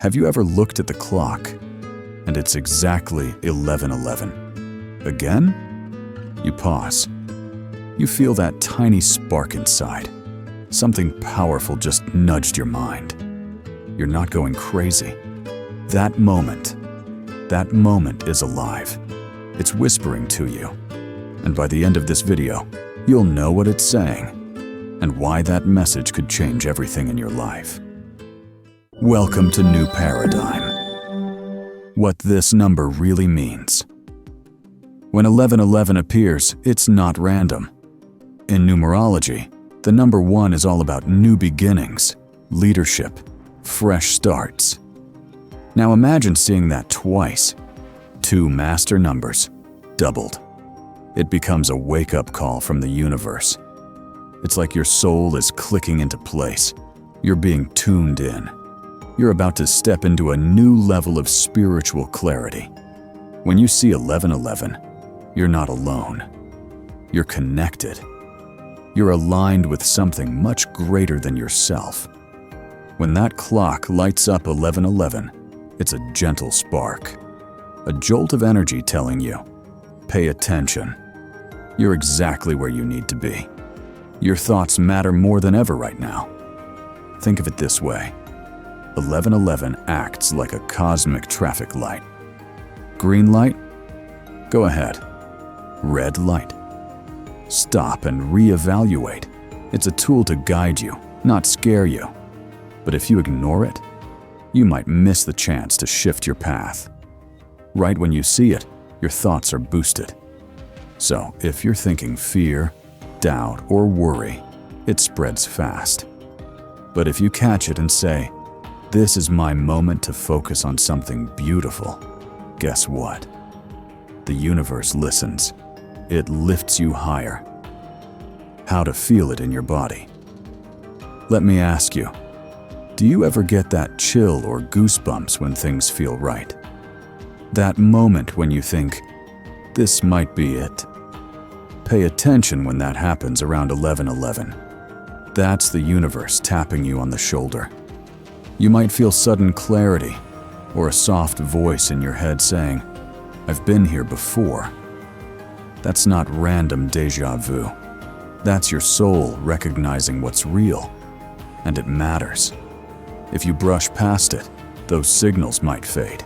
Have you ever looked at the clock and it's exactly 11:11? Again? You pause. You feel that tiny spark inside. Something powerful just nudged your mind. You're not going crazy. That moment is alive. It's whispering to you. And by the end of this video, you'll know what it's saying and why that message could change everything in your life. Welcome to New Paradigm. What this number really means. When 1111 appears, it's not random. In numerology, the number 1 is all about new beginnings, leadership, fresh starts. Now imagine seeing that twice. 2 master numbers, doubled. It becomes a wake-up call from the universe. It's like your soul is clicking into place. You're being tuned in. You're about to step into a new level of spiritual clarity. When you see 1111, you're not alone. You're connected. You're aligned with something much greater than yourself. When that clock lights up 1111, it's a gentle spark, a jolt of energy telling you, pay attention. You're exactly where you need to be. Your thoughts matter more than ever right now. Think of it this way. 1111 acts like a cosmic traffic light. Green light? Go ahead. Red light? Stop and reevaluate. It's a tool to guide you, not scare you. But if you ignore it, you might miss the chance to shift your path. Right when you see it, your thoughts are boosted. So if you're thinking fear, doubt, or worry, it spreads fast. But if you catch it and say, "This is my moment to focus on something beautiful," guess what? The universe listens. It lifts you higher. How to feel it in your body. Let me ask you, do you ever get that chill or goosebumps when things feel right? That moment when you think, this might be it. Pay attention when that happens around 1111. That's the universe tapping you on the shoulder. You might feel sudden clarity or a soft voice in your head saying, "I've been here before." That's not random déjà vu. That's your soul recognizing what's real, and it matters. If you brush past it, those signals might fade.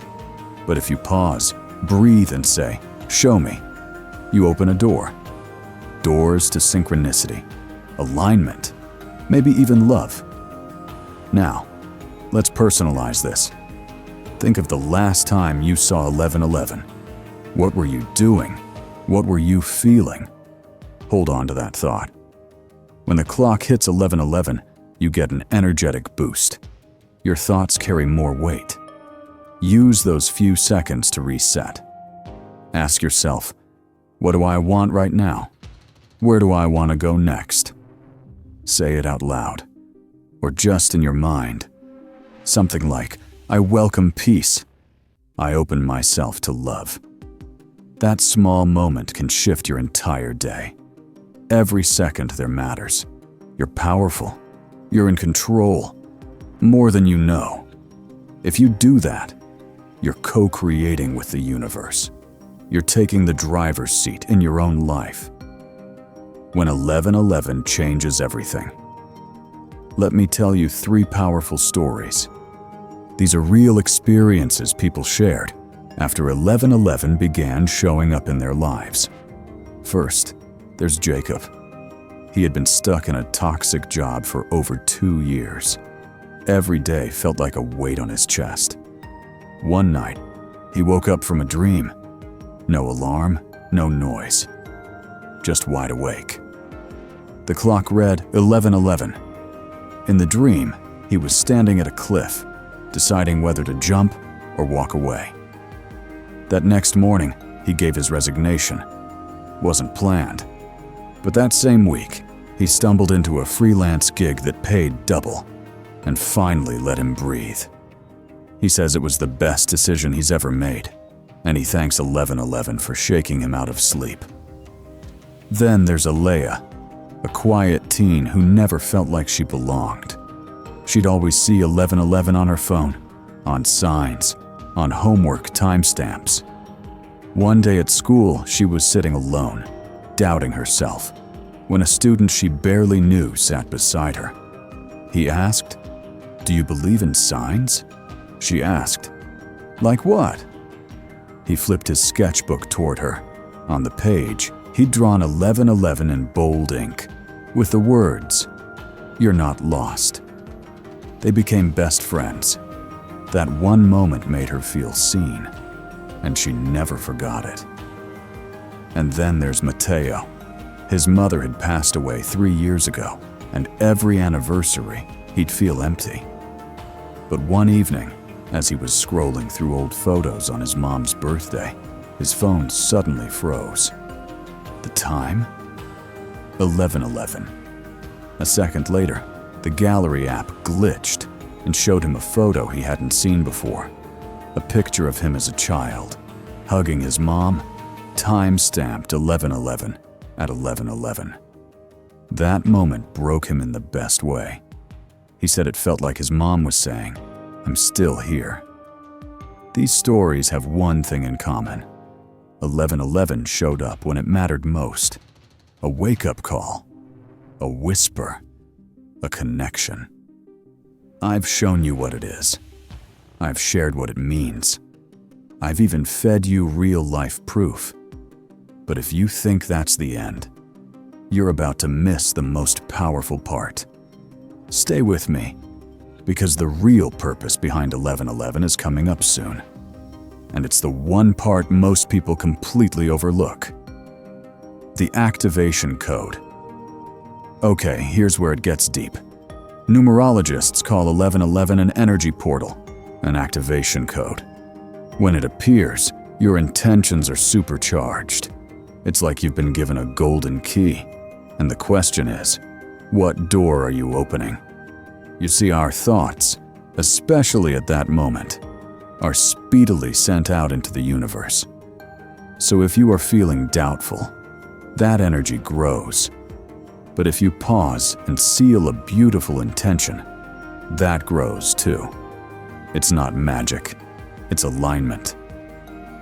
But if you pause, breathe and say, "Show me," you open a door. Doors to synchronicity, alignment, maybe even love. Now, let's personalize this. Think of the last time you saw 1111. What were you doing? What were you feeling? Hold on to that thought. When the clock hits 1111, you get an energetic boost. Your thoughts carry more weight. Use those few seconds to reset. Ask yourself, what do I want right now? Where do I want to go next? Say it out loud, or just in your mind. Something like, I welcome peace. I open myself to love. That small moment can shift your entire day. Every second there matters. You're powerful. You're in control. More than you know. If you do that, you're co-creating with the universe. You're taking the driver's seat in your own life. When 1111 changes everything. Let me tell you 3 powerful stories. These are real experiences people shared after 1111 began showing up in their lives. First, there's Jacob. He had been stuck in a toxic job for over 2 years. Every day felt like a weight on his chest. One night, he woke up from a dream. No alarm, no noise. Just wide awake. The clock read 1111. In the dream, he was standing at a cliff, deciding whether to jump or walk away. That next morning, he gave his resignation. Wasn't planned. But that same week, he stumbled into a freelance gig that paid double and finally let him breathe. He says it was the best decision he's ever made, and he thanks 1111 for shaking him out of sleep. Then there's Alea, a quiet teen who never felt like she belonged. She'd always see 1111 on her phone, on signs, on homework timestamps. One day at school, she was sitting alone, doubting herself, when a student she barely knew sat beside her. He asked, "Do you believe in signs?" She asked, "Like what?" He flipped his sketchbook toward her. On the page, he'd drawn 1111 in bold ink, with the words, "You're not lost." They became best friends. That one moment made her feel seen, and she never forgot it. And then there's Mateo. His mother had passed away 3 years ago, and every anniversary, he'd feel empty. But one evening, as he was scrolling through old photos on his mom's birthday, his phone suddenly froze. The time? 11:11. A second later, the gallery app glitched and showed him a photo he hadn't seen before. A picture of him as a child, hugging his mom, time-stamped 11:11 at 11:11. That moment broke him in the best way. He said it felt like his mom was saying, "I'm still here." These stories have one thing in common. 11:11 showed up when it mattered most. A wake-up call, a whisper, a connection. I've shown you what it is. I've shared what it means. I've even fed you real-life proof. But if you think that's the end, you're about to miss the most powerful part. Stay with me, because the real purpose behind 11:11 is coming up soon. And it's the one part most people completely overlook. The activation code. Okay, here's where it gets deep. Numerologists call 11:11 an energy portal, an activation code. When it appears, your intentions are supercharged. It's like you've been given a golden key. And the question is, what door are you opening? You see, our thoughts, especially at that moment, are speedily sent out into the universe. So if you are feeling doubtful, that energy grows. But if you pause and seal a beautiful intention, that grows too. It's not magic, it's alignment.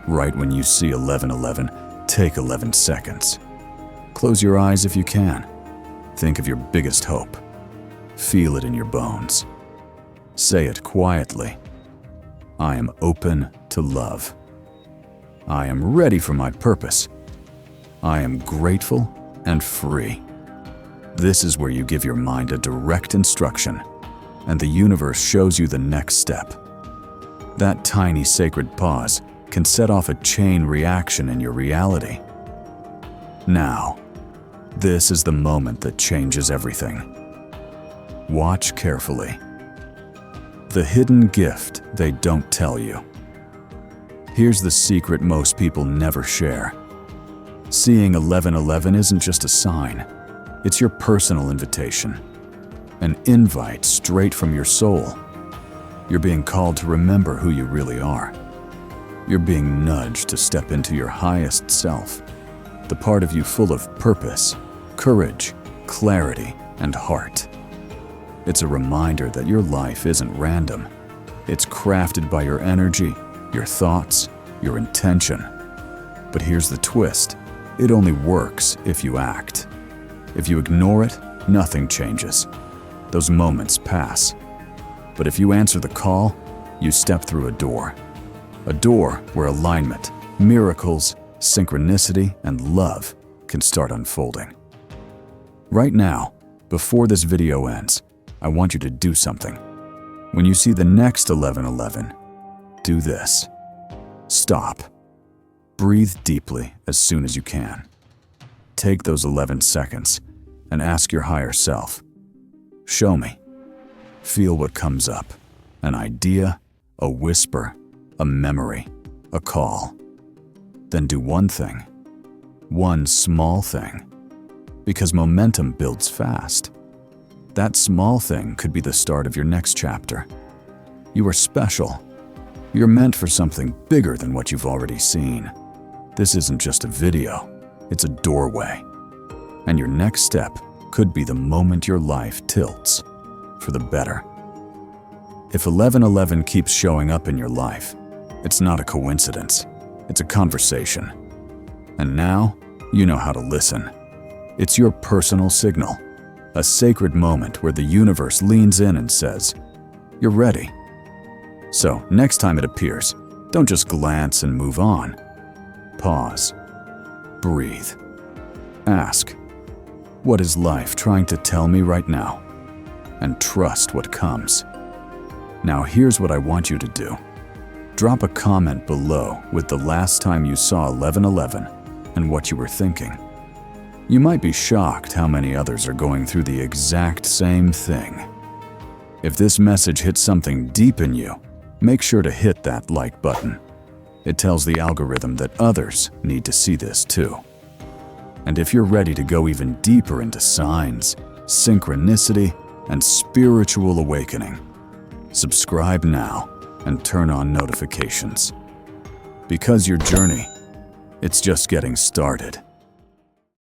Right when you see 11:11, take 11 seconds. Close your eyes if you can. Think of your biggest hope. Feel it in your bones. Say it quietly. I am open to love. I am ready for my purpose. I am grateful and free. This is where you give your mind a direct instruction, and the universe shows you the next step. That tiny sacred pause can set off a chain reaction in your reality. Now, this is the moment that changes everything. Watch carefully. The hidden gift they don't tell you. Here's the secret most people never share. Seeing 11:11 isn't just a sign. It's your personal invitation. An invite straight from your soul. You're being called to remember who you really are. You're being nudged to step into your highest self, the part of you full of purpose, courage, clarity, and heart. It's a reminder that your life isn't random. It's crafted by your energy, your thoughts, your intention. But here's the twist. It only works if you act. If you ignore it, nothing changes. Those moments pass. But if you answer the call, you step through a door. A door where alignment, miracles, synchronicity, and love can start unfolding. Right now, before this video ends, I want you to do something. When you see the next 11:11, do this. Stop. Breathe deeply as soon as you can. Take those 11 seconds and ask your higher self, show me. Feel what comes up. An idea, a whisper, a memory, a call. Then do one thing. One small thing. Because momentum builds fast. That small thing could be the start of your next chapter. You are special. You're meant for something bigger than what you've already seen. This isn't just a video, it's a doorway. And your next step could be the moment your life tilts for the better. If 1111 keeps showing up in your life, it's not a coincidence. It's a conversation. And now, you know how to listen. It's your personal signal, a sacred moment where the universe leans in and says, "You're ready." So, next time it appears, don't just glance and move on. Pause. Breathe. Ask, "What is life trying to tell me right now?" And trust what comes. Now here's what I want you to do. Drop a comment below with the last time you saw 1111 and what you were thinking. You might be shocked how many others are going through the exact same thing. If this message hits something deep in you, make sure to hit that like button. It tells the algorithm that others need to see this too. And if you're ready to go even deeper into signs, synchronicity, and spiritual awakening, subscribe now and turn on notifications. Because your journey, it's just getting started.